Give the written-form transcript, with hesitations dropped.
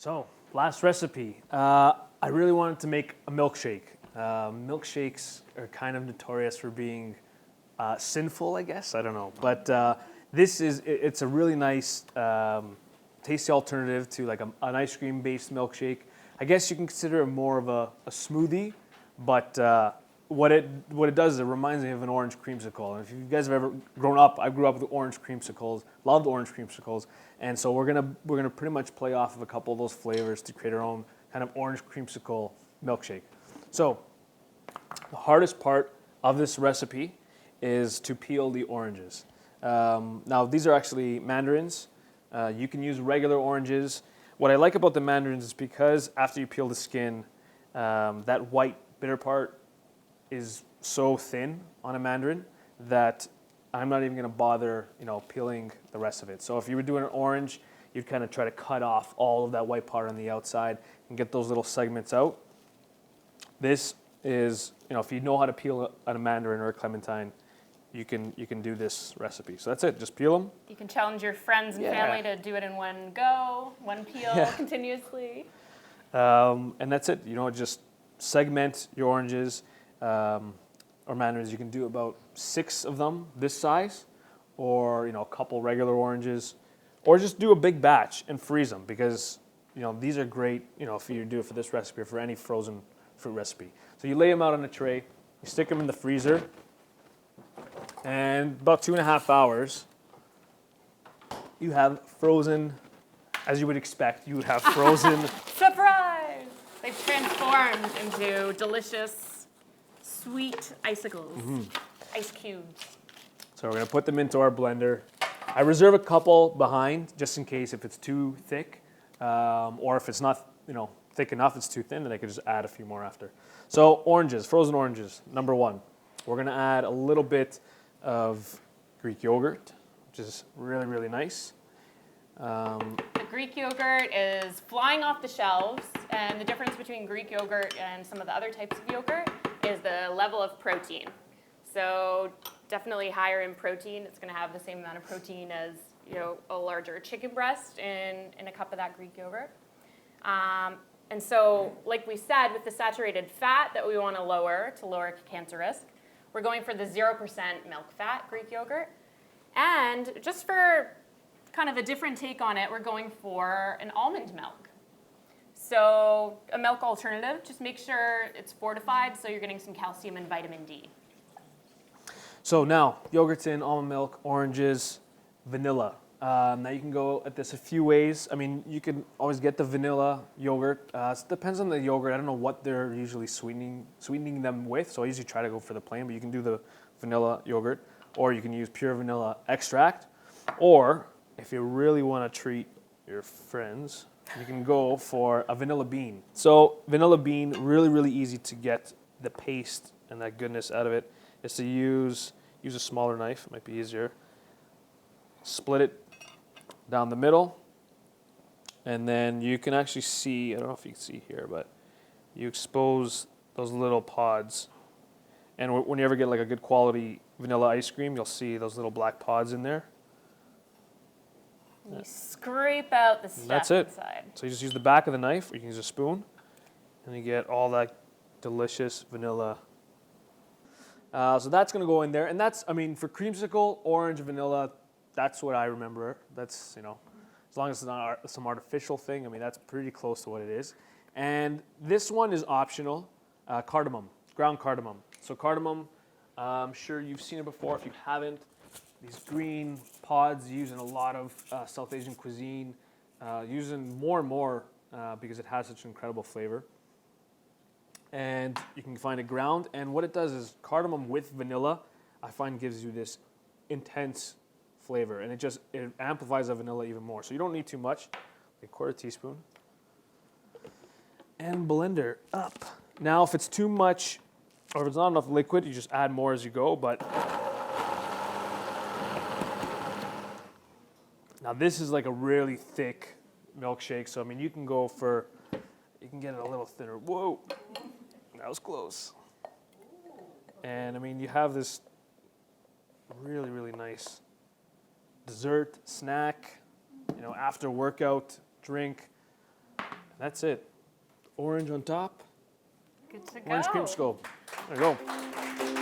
So, last recipe. I really wanted to make a milkshake. Milkshakes are kind of notorious for being sinful, I guess. I don't know. But it's a really nice, tasty alternative to like an ice cream-based milkshake. I guess you can consider it more of a smoothie, but what it does is it reminds me of an orange creamsicle. And if you guys have ever grown up, I grew up with orange creamsicles, loved orange creamsicles, and so we're gonna pretty much play off of a couple of those flavors to create our own kind of orange creamsicle milkshake. So the hardest part of this recipe is to peel the oranges. Now these are actually mandarins. You can use regular oranges. What I like about the mandarins is because after you peel the skin, that white bitter part is so thin on a mandarin that I'm not even going to bother, peeling the rest of it. So if you were doing an orange, you'd kind of try to cut off all of that white part on the outside and get those little segments out. This is, if you know how to peel a mandarin or a clementine, you can do this recipe. So that's it. Just peel them. You can challenge your friends and family to do it in one go, one peel continuously. And that's it. Just segment your oranges or mandarins. You can do about 6 of them this size, or a couple regular oranges, or just do a big batch and freeze them because these are great. If you do it for this recipe or for any frozen fruit recipe. So you lay them out on a tray, you stick them in the freezer, and about 2.5 hours, you have frozen, as you would expect, you would have frozen. Surprise! They've transformed into delicious, sweet icicles, ice cubes. So we're gonna put them into our blender. I reserve a couple behind just in case if it's too thick, or if it's not, thick enough, it's too thin, then I could just add a few more after. So oranges, frozen oranges, number 1. We're gonna add a little bit of Greek yogurt, which is really, really nice. The Greek yogurt is flying off the shelves, and the difference between Greek yogurt and some of the other types of yogurt is the level of protein. So definitely higher in protein. It's going to have the same amount of protein as a larger chicken breast in a cup of that Greek yogurt. And so, like we said, with the saturated fat that we want to lower cancer risk, we're going for the 0% milk fat Greek yogurt. And just for kind of a different take on it, we're going for an almond milk. So a milk alternative, just make sure it's fortified so you're getting some calcium and vitamin D. So now, yogurt's in, almond milk, oranges, vanilla. Now you can go at this a few ways. I mean, you can always get the vanilla yogurt. It depends on the yogurt. I don't know what they're usually sweetening them with, so I usually try to go for the plain, but you can do the vanilla yogurt, or you can use pure vanilla extract, or if you really want to treat your friends, you can go for a vanilla bean. So vanilla bean, really, really easy to get the paste and that goodness out of it, is to use a smaller knife, it might be easier. Split it down the middle, and then you can actually see, I don't know if you can see here, but you expose those little pods. And when you ever get like a good quality vanilla ice cream, you'll see those little black pods in there. You scrape out the stuff That's it. inside. So you just use the back of the knife, or you can use a spoon, and you get all that delicious vanilla. So that's going to go in there. And that's, for creamsicle, orange, vanilla, that's what I remember. That's, as long as it's not some artificial thing, that's pretty close to what it is. And this one is optional, cardamom, ground cardamom. So cardamom, I'm sure you've seen it before. If you haven't, these green pods used in a lot of South Asian cuisine, using more and more because it has such an incredible flavor. And you can find it ground. And what it does is cardamom with vanilla, I find gives you this intense flavor. And it amplifies the vanilla even more. So you don't need too much, like a 1/4 teaspoon. And blender up. Now, if it's too much, or if it's not enough liquid, you just add more as you go. But now this is like a really thick milkshake. So, you can go for, you can get it a little thinner. Whoa. That was close. And you have this really, really nice dessert, snack, after workout, drink. That's it. Orange on top. Good to go. Orange creamsicle. There you go.